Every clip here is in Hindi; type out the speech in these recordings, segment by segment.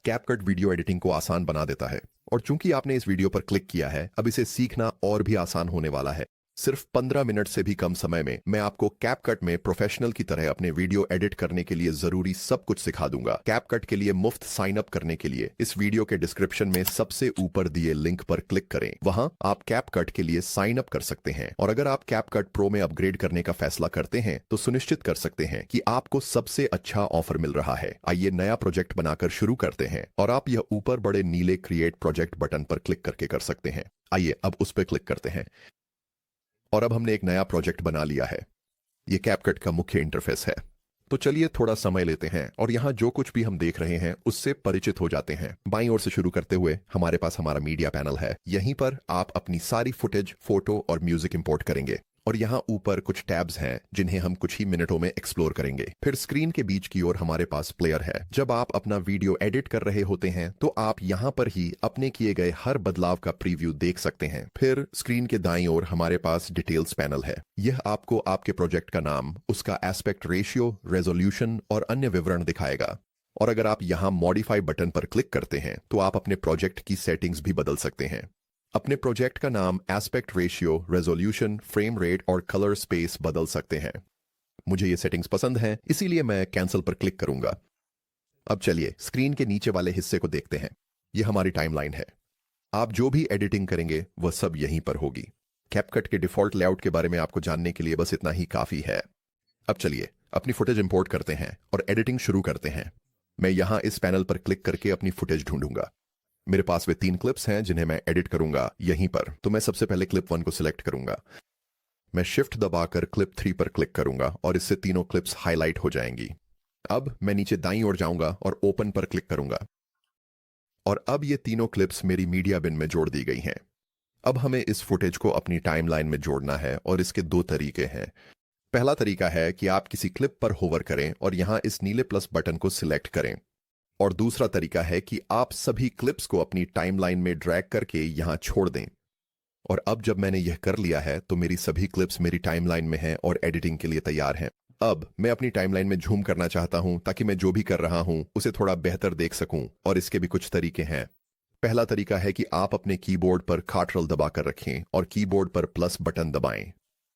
कैपकट वीडियो एडिटिंग को आसान बना देता है। और चूंकि आपने इस वीडियो पर क्लिक किया है, अब इसे सीखना और भी आसान होने वाला है। सिर्फ 15 मिनट से भी कम समय में मैं आपको कैपकट में प्रोफेशनल की तरह अपने वीडियो एडिट करने के लिए जरूरी सब कुछ सिखा दूंगा। कैपकट के लिए मुफ्त साइन अप करने के लिए इस वीडियो के डिस्क्रिप्शन में सबसे ऊपर दिए लिंक पर क्लिक करें। वहां आप कैपकट के लिए साइन अप कर सकते हैं। और अगर आप कैपकट प्रो में अपग्रेड करने का फैसला करते हैं तो सुनिश्चित कर सकते हैं कि आपको सबसे अच्छा ऑफर मिल रहा है। आइए नया प्रोजेक्ट बनाकर शुरू करते हैं। और आप यह ऊपर बड़े नीले क्रिएट प्रोजेक्ट बटन पर क्लिक करके कर सकते हैं। आइए अब उस पर क्लिक करते हैं। और अब हमने एक नया प्रोजेक्ट बना लिया है। ये कैपकट का मुख्य इंटरफेस है। तो चलिए थोड़ा समय लेते हैं और यहाँ जो कुछ भी हम देख रहे हैं उससे परिचित हो जाते हैं। बाईं ओर से शुरू करते हुए हमारे पास हमारा मीडिया पैनल है। यहीं पर आप अपनी सारी फुटेज, फोटो और म्यूजिक इंपोर्ट करेंगे। और यहाँ ऊपर कुछ टैब्स हैं जिन्हें हम कुछ ही मिनटों में एक्सप्लोर करेंगे। फिर स्क्रीन के बीच की ओर हमारे पास प्लेयर है। जब आप अपना वीडियो एडिट कर रहे होते हैं तो आप यहाँ पर ही अपने किए गए हर बदलाव का प्रीव्यू देख सकते हैं। फिर स्क्रीन के दाईं ओर हमारे पास डिटेल्स पैनल है। यह आपको आपके प्रोजेक्ट का नाम, उसका एस्पेक्ट रेशियो, रेजोल्यूशन और अन्य विवरण दिखाएगा। और अगर आप यहाँ मॉडिफाई बटन पर क्लिक करते हैं तो आप अपने प्रोजेक्ट की सेटिंग्स भी बदल सकते हैं। अपने प्रोजेक्ट का नाम, aspect ratio, resolution, frame rate और कलर स्पेस बदल सकते हैं। मुझे ये सेटिंग्स पसंद हैं, इसीलिए मैं कैंसिल पर क्लिक करूंगा। अब चलिए स्क्रीन के नीचे वाले हिस्से को देखते हैं। यह हमारी टाइमलाइन है। आप जो भी एडिटिंग करेंगे वह सब यहीं पर होगी। कैपकट के डिफॉल्ट लेआउट के बारे में आपको जानने के लिए बस इतना ही काफी है। अब चलिए अपनी फुटेज इंपोर्ट करते हैं और एडिटिंग शुरू करते हैं। मैं यहां इस पैनल पर क्लिक करके अपनी फुटेज ढूंढूंगा। मेरे पास वे 3 क्लिप्स हैं जिन्हें मैं एडिट करूंगा यहीं पर। तो मैं सबसे पहले क्लिप 1 को सिलेक्ट करूंगा। मैं शिफ्ट दबाकर क्लिप 3 पर क्लिक करूंगा और इससे तीनों क्लिप्स हाईलाइट हो जाएंगी। अब मैं नीचे दाईं ओर जाऊंगा और ओपन पर क्लिक करूंगा। और अब ये तीनों क्लिप्स मेरी मीडिया बिन में जोड़ दी गई हैं। अब हमें इस फुटेज को अपनी टाइमलाइन में जोड़ना है और इसके 2 तरीके हैं। पहला तरीका है कि आप किसी क्लिप पर होवर करें और यहां इस नीले प्लस बटन को सिलेक्ट करें। और दूसरा तरीका है कि आप सभी क्लिप्स को अपनी टाइमलाइन में ड्रैग करके यहां छोड़ दें। और अब जब मैंने यह कर लिया है तो मेरी सभी क्लिप्स मेरी टाइमलाइन में हैं और एडिटिंग के लिए तैयार हैं। अब मैं अपनी टाइमलाइन में झूम करना चाहता हूं ताकि मैं जो भी कर रहा हूं उसे थोड़ा बेहतर देख सकूं। और इसके भी कुछ तरीके हैं। पहला तरीका है कि आप अपने कीबोर्ड पर Ctrl दबाकर रखें और कीबोर्ड पर प्लस बटन दबाएं।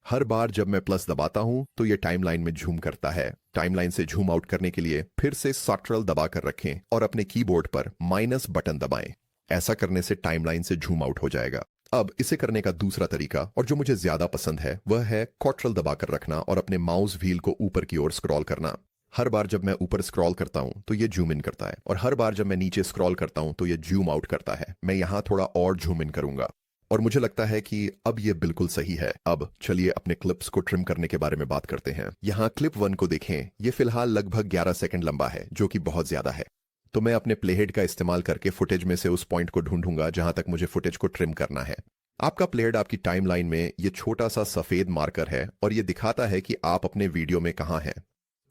हर बार जब मैं प्लस दबाता हूं तो यह टाइमलाइन में झूम करता है। टाइमलाइन से झूम आउट करने के लिए फिर से Ctrl दबाकर रखें और अपने कीबोर्ड पर माइनस बटन दबाएं। ऐसा करने से टाइमलाइन से झूम आउट हो जाएगा। अब इसे करने का दूसरा तरीका, और जो मुझे ज्यादा पसंद है, वह है Ctrl दबाकर रखना और अपने माउस व्हील को ऊपर की ओर स्क्रॉल करना। हर बार जब मैं ऊपर स्क्रॉल करता हूं तो ये जूम इन करता है और हर बार जब मैं नीचे स्क्रॉल करता हूं तो ये जूम आउट करता है। मैं यहां थोड़ा और जूम इन करूंगा और मुझे लगता है कि अब ये बिल्कुल सही है। अब चलिए अपने क्लिप्स को ट्रिम करने के बारे में बात करते हैं। यहाँ क्लिप 1 को देखें। ये फिलहाल लगभग 11 सेकंड लंबा है, जो कि बहुत ज्यादा है। तो मैं अपने प्लेहेड का इस्तेमाल करके फुटेज में से उस पॉइंट को ढूंढूंगा जहां तक मुझे फुटेज को ट्रिम करना है। आपका प्लेहेड आपकी टाइमलाइन में ये छोटा सा सफेद मार्कर है और ये दिखाता है कि आप अपने वीडियो में कहां हैं।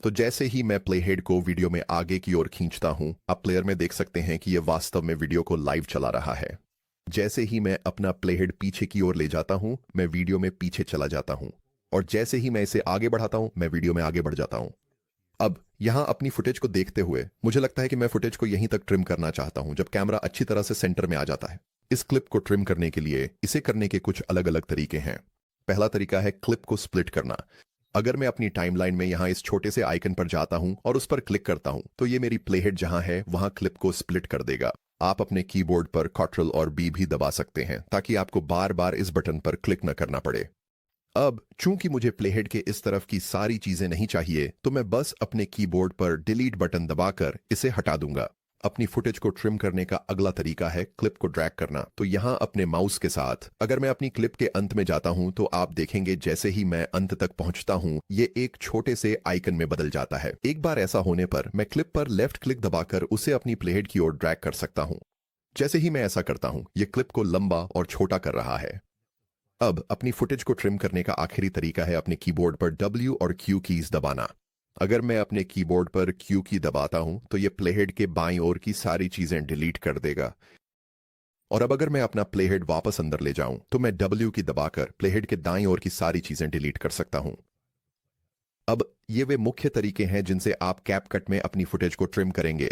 तो जैसे ही मैं प्लेहेड को वीडियो में आगे की ओर खींचता हूं, आप प्लेयर में देख सकते हैं कि यह वास्तव में वीडियो को लाइव चला रहा है। जैसे ही मैं अपना प्लेहेड पीछे की ओर ले जाता हूं, मैं वीडियो में पीछे चला जाता हूं। और जैसे ही मैं इसे आगे बढ़ाता हूं, मैं वीडियो में आगे बढ़ जाता हूं। अब यहां अपनी फुटेज को देखते हुए मुझे लगता है कि मैं फुटेज को यहीं तक ट्रिम करना चाहता हूं जब कैमरा अच्छी तरह से सेंटर में आ जाता है। इस क्लिप को ट्रिम करने के लिए इसे करने के कुछ अलग अलग तरीके हैं। पहला तरीका है क्लिप को स्प्लिट करना। अगर मैं अपनी टाइमलाइन में यहां इस छोटे से आइकन पर जाता हूं और उस पर क्लिक करता हूं तो ये मेरी प्लेहेड जहां है वहां क्लिप को स्प्लिट कर देगा। आप अपने कीबोर्ड पर Ctrl और B भी दबा सकते हैं ताकि आपको बार बार इस बटन पर क्लिक न करना पड़े। अब चूंकि मुझे प्लेहेड के इस तरफ की सारी चीजें नहीं चाहिए तो मैं बस अपने कीबोर्ड पर डिलीट बटन दबाकर इसे हटा दूंगा। अपनी फुटेज को ट्रिम करने का अगला तरीका है क्लिप को ड्रैग करना। तो यहां अपने माउस के साथ अगर मैं अपनी क्लिप के अंत में जाता हूं तो आप देखेंगे जैसे ही मैं अंत तक पहुंचता हूं ये एक छोटे से आइकन में बदल जाता है। एक बार ऐसा होने पर मैं क्लिप पर लेफ्ट क्लिक दबाकर उसे अपनी प्लेहेड की ओर ड्रैग कर सकता हूं। जैसे ही मैं ऐसा करता हूं ये क्लिप को लंबा और छोटा कर रहा है। अब अपनी फुटेज को ट्रिम करने का आखिरी तरीका है अपने कीबोर्ड पर W और Q कीज दबाना। अगर मैं अपने कीबोर्ड पर Q की दबाता हूं तो ये प्लेहेड के बाईं ओर की सारी चीजें डिलीट कर देगा। और अब अगर मैं अपना प्लेहेड वापस अंदर ले जाऊं तो मैं W की दबाकर प्लेहेड के दाईं ओर की सारी चीजें डिलीट कर सकता हूं। अब ये वे मुख्य तरीके हैं जिनसे आप कैपकट में अपनी फुटेज को ट्रिम करेंगे।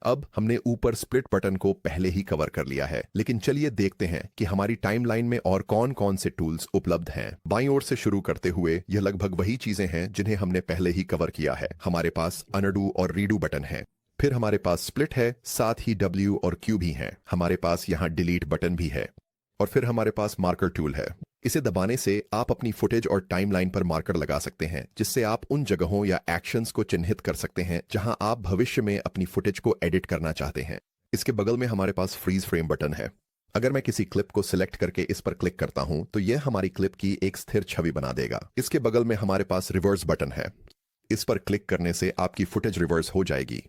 अब हमने ऊपर स्प्लिट बटन को पहले ही कवर कर लिया है, लेकिन चलिए देखते हैं कि हमारी टाइमलाइन में और कौन कौन से टूल्स उपलब्ध हैं। बाईं ओर से शुरू करते हुए यह लगभग वही चीजें हैं जिन्हें हमने पहले ही कवर किया है। हमारे पास अनडू और रीडू बटन है, फिर हमारे पास स्प्लिट है, साथ ही W और Q भी हैं। हमारे पास यहाँ डिलीट बटन भी है और फिर हमारे पास मार्कर टूल है। इसे दबाने से आप अपनी फुटेज और टाइमलाइन पर मार्कर लगा सकते हैं, जिससे आप उन जगहों या एक्शंस को चिन्हित कर सकते हैं जहां आप भविष्य में अपनी फुटेज को एडिट करना चाहते हैं। इसके बगल में हमारे पास फ्रीज फ्रेम बटन है। अगर मैं किसी क्लिप को सिलेक्ट करके इस पर क्लिक करता हूं तो यह हमारी क्लिप की एक स्थिर छवि बना देगा। इसके बगल में हमारे पास रिवर्स बटन है। इस पर क्लिक करने से आपकी फुटेज रिवर्स हो जाएगी।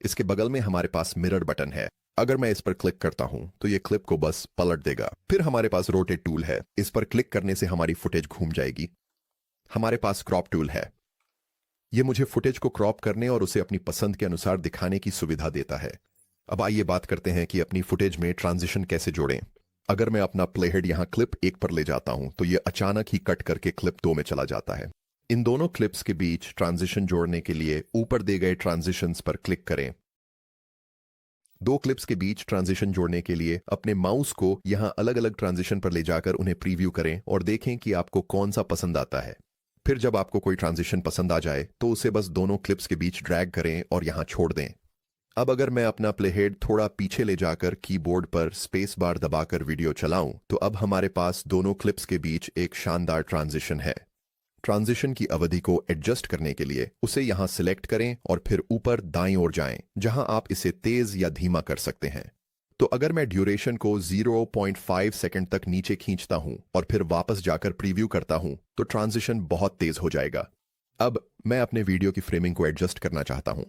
इसके बगल में हमारे पास मिरर बटन है। अगर मैं इस पर क्लिक करता हूं तो ये क्लिप को बस पलट देगा। फिर हमारे पास रोटेट टूल है। इस पर क्लिक करने से हमारी फुटेज घूम जाएगी। हमारे पास क्रॉप टूल है। ये मुझे फुटेज को क्रॉप करने और उसे अपनी पसंद के अनुसार दिखाने की सुविधा देता है। अब आइए बात करते हैं कि अपनी फुटेज में ट्रांजिशन कैसे जोड़ें। अगर मैं अपना प्लेहेड यहां क्लिप 1 पर ले जाता हूं तो ये अचानक ही कट करके क्लिप 2 में चला जाता है। इन दोनों क्लिप्स के बीच ट्रांजिशन जोड़ने के लिए ऊपर दिए गए ट्रांजिशंस पर क्लिक करें। 2 क्लिप्स के बीच ट्रांजिशन जोड़ने के लिए अपने माउस को यहां अलग अलग ट्रांजिशन पर ले जाकर उन्हें प्रीव्यू करें और देखें कि आपको कौन सा पसंद आता है। फिर जब आपको कोई ट्रांजिशन पसंद आ जाए तो उसे बस दोनों क्लिप्स के बीच ड्रैग करें और यहां छोड़ दें। अब अगर मैं अपना प्लेहेड थोड़ा पीछे ले जाकर कीबोर्ड पर स्पेस बार दबाकर वीडियो चलाऊं तो अब हमारे पास दोनों क्लिप्स के बीच एक शानदार ट्रांजिशन है। ट्रांजिशन की अवधि को एडजस्ट करने के लिए उसे यहां सिलेक्ट करें और फिर ऊपर दाईं ओर जाएं, जहां आप इसे तेज या धीमा कर सकते हैं। तो अगर मैं ड्यूरेशन को 0.5 सेकंड तक नीचे खींचता हूं और फिर वापस जाकर प्रीव्यू करता हूं तो ट्रांजिशन बहुत तेज हो जाएगा। अब मैं अपने वीडियो की फ्रेमिंग को एडजस्ट करना चाहता हूं।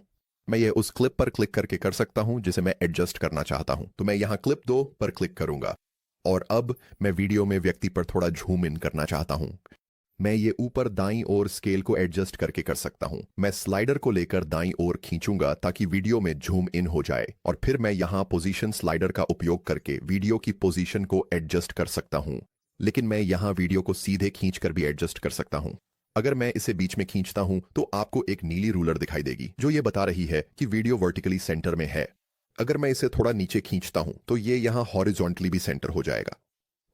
मैं ये उस क्लिप पर क्लिक करके कर सकता हूं जिसे मैं एडजस्ट करना चाहता हूं। तो मैं यहां क्लिप 2 पर क्लिक करूंगा और अब मैं वीडियो में व्यक्ति पर थोड़ा झूम इन करना चाहता हूं। मैं ये ऊपर दाईं ओर स्केल को एडजस्ट करके कर सकता हूं। मैं स्लाइडर को लेकर दाईं ओर खींचूंगा ताकि वीडियो में झूम इन हो जाए और फिर मैं यहां पोजीशन स्लाइडर का उपयोग करके वीडियो की पोजीशन को एडजस्ट कर सकता हूं। लेकिन मैं यहां वीडियो को सीधे खींचकर भी एडजस्ट कर सकता हूं। अगर मैं इसे बीच में खींचता हूं तो आपको एक नीली रूलर दिखाई देगी जो ये बता रही है कि वीडियो वर्टिकली सेंटर में है। अगर मैं इसे थोड़ा नीचे खींचता हूं तो ये यहां हॉरिजॉन्टली भी सेंटर हो जाएगा।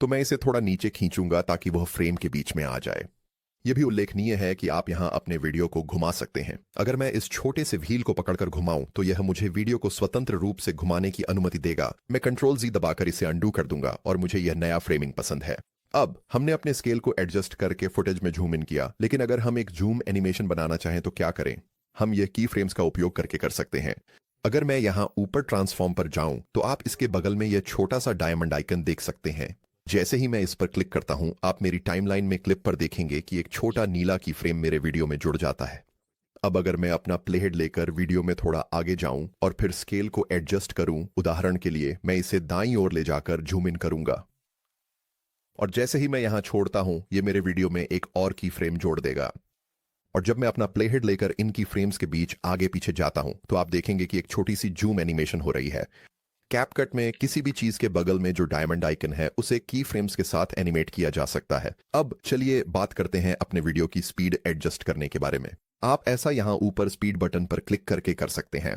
तो मैं इसे थोड़ा नीचे खींचूंगा ताकि वह फ्रेम के बीच में आ जाए। यह भी उल्लेखनीय है कि आप यहां अपने वीडियो को घुमा सकते हैं। अगर मैं इस छोटे से व्हील को पकड़कर घुमाऊं तो यह मुझे वीडियो को स्वतंत्र रूप से घुमाने की अनुमति देगा। मैं कंट्रोल Z दबाकर इसे अंडू कर दूंगा और मुझे यह नया फ्रेमिंग पसंद है। अब हमने अपने स्केल को एडजस्ट करके फुटेज में जूम इन किया, लेकिन अगर हम एक जूम एनिमेशन बनाना चाहें तो क्या करें? हम यह की फ्रेम्स का उपयोग करके कर सकते हैं। अगर मैं यहां ऊपर ट्रांसफॉर्म पर जाऊं तो आप इसके बगल में यह छोटा सा डायमंड आइकन देख सकते हैं। जैसे ही मैं इस पर क्लिक करता हूं आप मेरी टाइमलाइन में क्लिप पर देखेंगे कि एक छोटा नीला की फ्रेम मेरे वीडियो में जुड़ जाता है। अब अगर मैं अपना प्लेहेड लेकर वीडियो में थोड़ा आगे जाऊं और फिर स्केल को एडजस्ट करूं, उदाहरण के लिए मैं इसे दाईं ओर ले जाकर जूम इन करूंगा और जैसे ही मैं यहां छोड़ता हूं ये मेरे वीडियो में एक और की फ्रेम जोड़ देगा। और जब मैं अपना प्लेहेड लेकर इन की फ्रेम्स के बीच आगे पीछे जाता हूं तो आप देखेंगे कि एक छोटी सी जूम एनिमेशन हो रही है। कैपकट में किसी भी चीज के बगल में जो डायमंड आइकन है उसे की फ्रेम्स के साथ एनिमेट किया जा सकता है। अब चलिए बात करते हैं अपने वीडियो की स्पीड एडजस्ट करने के बारे में। आप ऐसा यहां ऊपर स्पीड बटन पर क्लिक करके कर सकते हैं।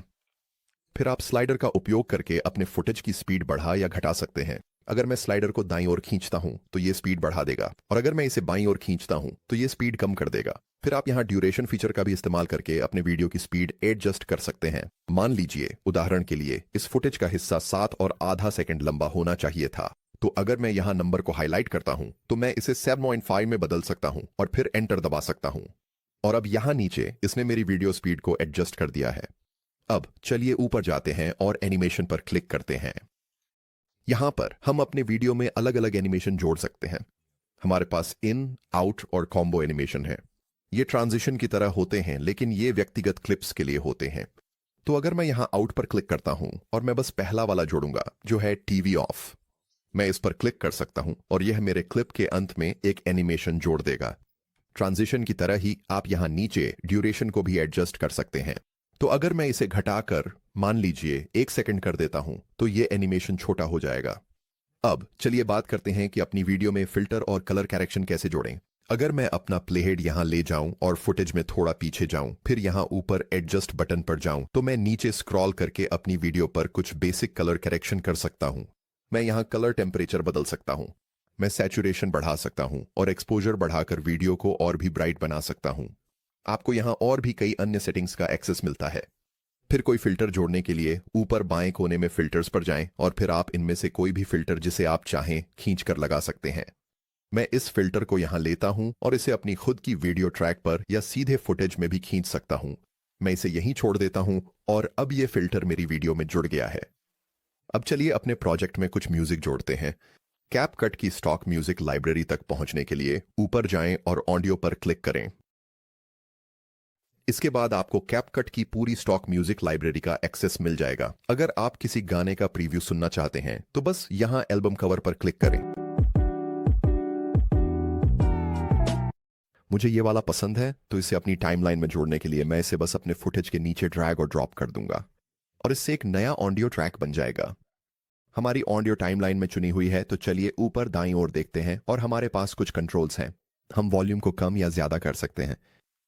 फिर आप स्लाइडर का उपयोग करके अपने फुटेज की स्पीड बढ़ा या घटा सकते हैं। अगर मैं स्लाइडर को दाईं ओर खींचता हूं तो ये स्पीड बढ़ा देगा और अगर मैं इसे बाईं ओर खींचता हूं तो ये स्पीड कम कर देगा। फिर आप यहां ड्यूरेशन फीचर का भी इस्तेमाल करके अपने वीडियो की स्पीड एडजस्ट कर सकते हैं। मान लीजिए उदाहरण के लिए इस फुटेज का हिस्सा 7 और आधा सेकंड लंबा होना चाहिए था, तो अगर मैं यहां नंबर को हाईलाइट करता हूं तो मैं इसे 7.5 में बदल सकता हूं और फिर एंटर दबा सकता हूं। और अब यहां नीचे इसने मेरी वीडियो स्पीड को एडजस्ट कर दिया है। अब चलिए ऊपर जाते हैं और एनिमेशन पर क्लिक करते हैं। यहां पर हम अपने वीडियो में अलग अलग एनिमेशन जोड़ सकते हैं। हमारे पास इन, आउट और कॉम्बो एनिमेशन है। ये ट्रांजिशन की तरह होते हैं लेकिन ये व्यक्तिगत क्लिप्स के लिए होते हैं। तो अगर मैं यहां आउट पर क्लिक करता हूं और मैं बस पहला वाला जोड़ूंगा जो है टीवी ऑफ, मैं इस पर क्लिक कर सकता हूं और यह मेरे क्लिप के अंत में एक एनिमेशन जोड़ देगा। ट्रांजिशन की तरह ही आप यहां नीचे ड्यूरेशन को भी एडजस्ट कर सकते हैं। तो अगर मैं इसे घटाकर मान लीजिए 1 सेकंड कर देता हूं तो ये एनिमेशन छोटा हो जाएगा। अब चलिए बात करते हैं कि अपनी वीडियो में फिल्टर और कलर करेक्शन कैसे जोड़ें। अगर मैं अपना प्लेहेड यहाँ ले जाऊं और फुटेज में थोड़ा पीछे जाऊं, फिर यहाँ ऊपर एडजस्ट बटन पर जाऊं, तो मैं नीचे स्क्रॉल करके अपनी वीडियो पर कुछ बेसिक कलर करेक्शन कर सकता हूं। मैं यहाँ कलर टेम्परेचर बदल सकता हूं, मैं सैचुरेशन बढ़ा सकता हूं और एक्सपोजर बढ़ाकर वीडियो को और भी ब्राइट बना सकता हूं। आपको यहाँ और भी कई अन्य सेटिंग्स का एक्सेस मिलता है। फिर कोई फिल्टर जोड़ने के लिए ऊपर बाएं कोने में फिल्टर्स पर जाएं और फिर आप इनमें से कोई भी फिल्टर जिसे आप चाहें खींच कर लगा सकते हैं। मैं इस फिल्टर को यहां लेता हूं और इसे अपनी खुद की वीडियो ट्रैक पर या सीधे फुटेज में भी खींच सकता हूं। मैं इसे यहीं छोड़ देता हूं और अब ये फिल्टर मेरी वीडियो में जुड़ गया है। अब चलिए अपने प्रोजेक्ट में कुछ म्यूजिक जोड़ते हैं। कैपकट की स्टॉक म्यूजिक लाइब्रेरी तक पहुंचने के लिए ऊपर जाएं और ऑडियो पर क्लिक करें। इसके बाद आपको कैपकट की पूरी स्टॉक म्यूजिक लाइब्रेरी का एक्सेस मिल जाएगा। अगर आप किसी गाने का प्रीव्यू सुनना चाहते हैं तो बस यहां एल्बम कवर पर क्लिक करें। मुझे ये वाला पसंद है तो इसे अपनी टाइमलाइन में जोड़ने के लिए मैं इसे बस अपने फुटेज के नीचे ड्रैग और ड्रॉप कर दूंगा और इससे एक नया ऑडियो ट्रैक बन जाएगा। हमारी ऑडियो टाइमलाइन में चुनी हुई है, तो चलिए ऊपर दाईं ओर देखते हैं और हमारे पास कुछ कंट्रोल्स हैं। हम वॉल्यूम को कम या ज्यादा कर सकते हैं,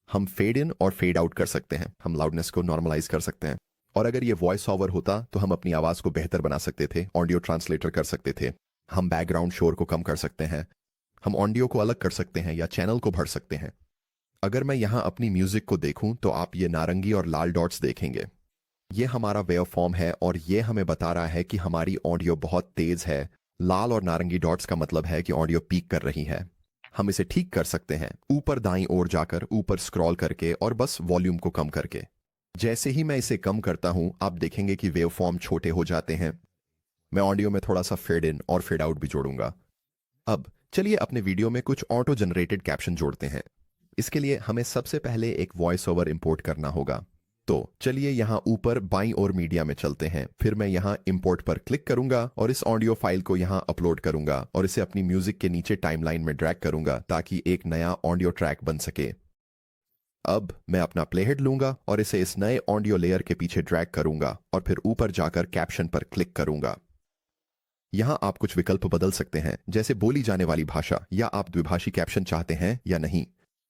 हम फेड इन और फेड आउट कर सकते हैं, हम लाउडनेस को नॉर्मलाइज कर सकते हैं, और अगर ये वॉइस ओवर होता तो हम अपनी आवाज को बेहतर बना सकते थे, ऑडियो ट्रांसलेटर कर सकते थे। हम बैकग्राउंड शोर को कम कर सकते हैं, हम ऑडियो को अलग कर सकते हैं या चैनल को भर सकते हैं। अगर मैं यहाँ अपनी म्यूजिक को देखूं तो आप ये नारंगी और लाल डॉट्स देखेंगे। ये हमारा वेव फॉर्म है और ये हमें बता रहा है कि हमारी ऑडियो बहुत तेज है। लाल और नारंगी डॉट्स का मतलब है कि ऑडियो पीक कर रही है। हम इसे ठीक कर सकते हैं ऊपर दाईं ओर जाकर, ऊपर स्क्रॉल करके और बस वॉल्यूम को कम करके। जैसे ही मैं इसे कम करता हूं आप देखेंगे कि वेव फॉर्म छोटे हो जाते हैं। मैं ऑडियो में थोड़ा सा फेड इन और फेड आउट भी जोड़ूंगा। अब चलिए अपने वीडियो में कुछ ऑटो जनरेटेड कैप्शन जोड़ते हैं। इसके लिए हमें सबसे पहले एक वॉइस ओवर इंपोर्ट करना होगा। तो चलिए यहाँ ऊपर बाईं ओर मीडिया में चलते हैं। फिर मैं यहाँ इंपोर्ट पर क्लिक करूंगा और इस ऑडियो फाइल को यहाँ अपलोड करूंगा और इसे अपनी म्यूजिक के नीचे टाइमलाइन में ड्रैग करूंगा ताकि एक नया ऑडियो ट्रैक बन सके। अब मैं अपना प्लेहेड लूंगा और इसे इस नए ऑडियो लेयर के पीछे ड्रैग करूंगा और फिर ऊपर जाकर कैप्शन पर क्लिक करूंगा। यहां आप कुछ विकल्प बदल सकते हैं, जैसे बोली जाने वाली भाषा, या आप द्विभाषी कैप्शन चाहते हैं या नहीं।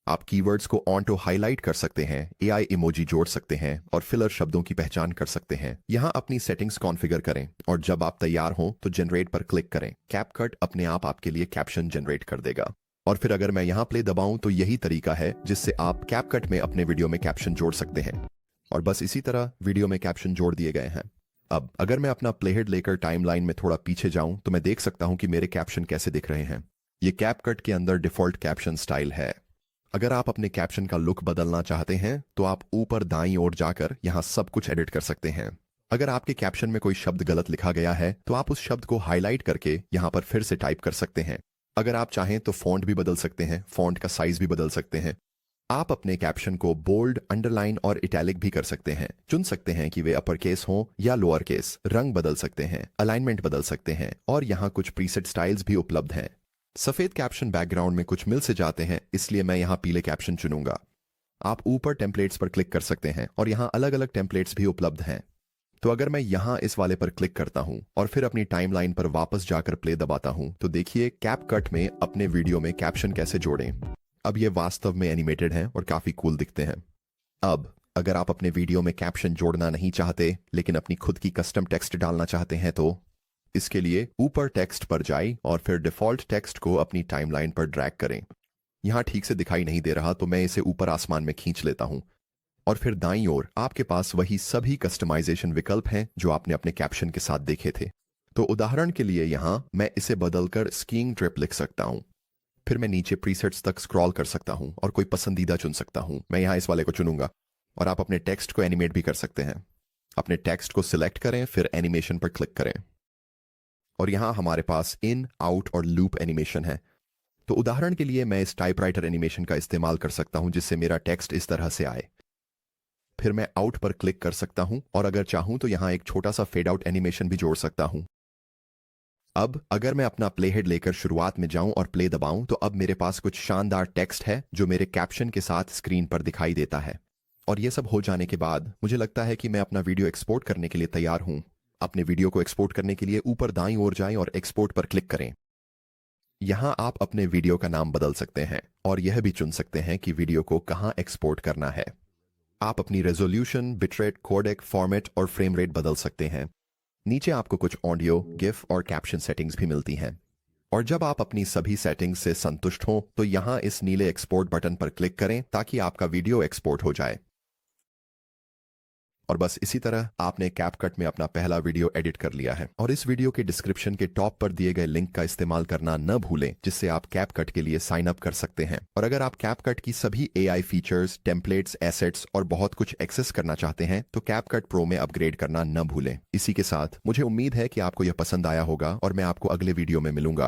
आप कीवर्ड्स को ऑटो हाईलाइट कर सकते हैं, एआई इमोजी जोड़ सकते हैं और फिलर शब्दों की पहचान कर सकते हैं। यहां अपनी सेटिंग्स कॉन्फ़िगर करें और जब आप तैयार हों तो जनरेट पर क्लिक करें। कैपकट अपने आप आपके लिए कैप्शन जनरेट कर देगा। और फिर अगर मैं यहां प्ले दबाऊं तो यही तरीका है जिससे आप कैपकट में अपने वीडियो में कैप्शन जोड़ सकते हैं। और बस इसी तरह वीडियो में कैप्शन जोड़ दिए गए हैं। अब अगर मैं अपना प्लेहेड लेकर टाइमलाइन में थोड़ा पीछे जाऊं तो मैं देख सकता हूं कि मेरे कैप्शन कैसे दिख रहे हैं। ये कैपकट के अंदर डिफॉल्ट कैप्शन स्टाइल है। अगर आप अपने कैप्शन का लुक बदलना चाहते हैं तो आप ऊपर दाईं ओर जाकर यहां सब कुछ एडिट कर सकते हैं। अगर आपके कैप्शन में कोई शब्द गलत लिखा गया है तो आप उस शब्द को हाईलाइट करके यहां पर फिर से टाइप कर सकते हैं। अगर आप चाहें तो फॉन्ट भी बदल सकते हैं, फॉन्ट का साइज भी बदल सकते हैं। आप अपने कैप्शन को बोल्ड, अंडरलाइन और इटैलिक भी कर सकते हैं। चुन सकते हैं कि वे अपर केस हों या लोअर केस। रंग बदल सकते हैं, अलाइनमेंट बदल सकते हैं और यहाँ कुछ प्रीसेट स्टाइल्स भी उपलब्ध हैं। सफेद कैप्शन बैकग्राउंड में कुछ मिल से जाते हैं, इसलिए मैं यहाँ पीले कैप्शन चुनूंगा। आप ऊपर टेम्पलेट्स पर क्लिक कर सकते हैं और यहाँ अलग अलग टेम्पलेट्स भी उपलब्ध हैं। तो अगर मैं यहाँ इस वाले पर क्लिक करता हूँ और फिर अपनी टाइमलाइन पर वापस जाकर प्ले दबाता हूँ तो देखिए कैपकट में अपने वीडियो में कैप्शन कैसे जोड़ें। अब ये वास्तव में एनिमेटेड हैं और काफी कूल दिखते हैं। अब अगर आप अपने वीडियो में कैप्शन जोड़ना नहीं चाहते लेकिन अपनी खुद की कस्टम टेक्स्ट डालना चाहते हैं तो इसके लिए ऊपर टेक्स्ट पर जाएं और फिर डिफॉल्ट टेक्स्ट को अपनी टाइमलाइन पर ड्रैग करें। यहां ठीक से दिखाई नहीं दे रहा तो मैं इसे ऊपर आसमान में खींच लेता हूं और फिर दाईं ओर आपके पास वही सभी कस्टमाइजेशन विकल्प हैं जो आपने अपने कैप्शन के साथ देखे थे। तो उदाहरण के लिए यहां मैं इसे बदलकर स्कीइंग ट्रिप लिख सकता हूं। फिर मैं नीचे प्रीसेट्स तक स्क्रॉल कर सकता हूं और कोई पसंदीदा चुन सकता हूं। मैं यहां इस वाले को चुनूंगा और आप अपने टेक्स्ट को एनिमेट भी कर सकते हैं। अपने टेक्स्ट को सिलेक्ट करें, फिर एनिमेशन पर क्लिक करें और यहां हमारे पास इन, आउट और लूप एनिमेशन है। तो उदाहरण के लिए मैं इस टाइपराइटर एनिमेशन का इस्तेमाल कर सकता हूं जिससे मेरा टेक्स्ट इस तरह से आए। फिर मैं आउट पर क्लिक कर सकता हूं और अगर चाहूं तो यहां एक छोटा सा फेड आउट एनिमेशन भी जोड़ सकता हूं। अब अगर मैं अपना प्लेहेड लेकर शुरुआत में जाऊं और प्ले दबाऊं तो अब मेरे पास कुछ शानदार टेक्स्ट है जो मेरे कैप्शन के साथ स्क्रीन पर दिखाई देता है। और यह सब हो जाने के बाद मुझे लगता है कि मैं अपना वीडियो एक्सपोर्ट करने के लिए तैयार हूं। अपने वीडियो को एक्सपोर्ट करने के लिए ऊपर दाईं ओर जाएं और एक्सपोर्ट पर क्लिक करें। यहाँ आप अपने वीडियो का नाम बदल सकते हैं और यह भी चुन सकते हैं कि वीडियो को कहाँ एक्सपोर्ट करना है। आप अपनी रेजोल्यूशन, बिटरेट, कोडेक, फॉर्मेट और फ्रेम रेट बदल सकते हैं। नीचे आपको कुछ ऑडियो, गिफ और कैप्शन सेटिंग्स भी मिलती हैं। और जब आप अपनी सभी सेटिंग्स से संतुष्ट हों तो यहाँ इस नीले एक्सपोर्ट बटन पर क्लिक करें ताकि आपका वीडियो एक्सपोर्ट हो जाए। और बस इसी तरह आपने कैपकट में अपना पहला वीडियो एडिट कर लिया है। और इस वीडियो के डिस्क्रिप्शन के टॉप पर दिए गए लिंक का इस्तेमाल करना न भूलें, जिससे आप कैपकट के लिए साइन अप कर सकते हैं। और अगर आप कैपकट की सभी AI फीचर्स, टेम्पलेट्स, एसेट्स और बहुत कुछ एक्सेस करना चाहते हैं तो कैपकट प्रो में अपग्रेड करना न भूलें। इसी के साथ मुझे उम्मीद है कि आपको यह पसंद आया होगा और मैं आपको अगले वीडियो में मिलूंगा।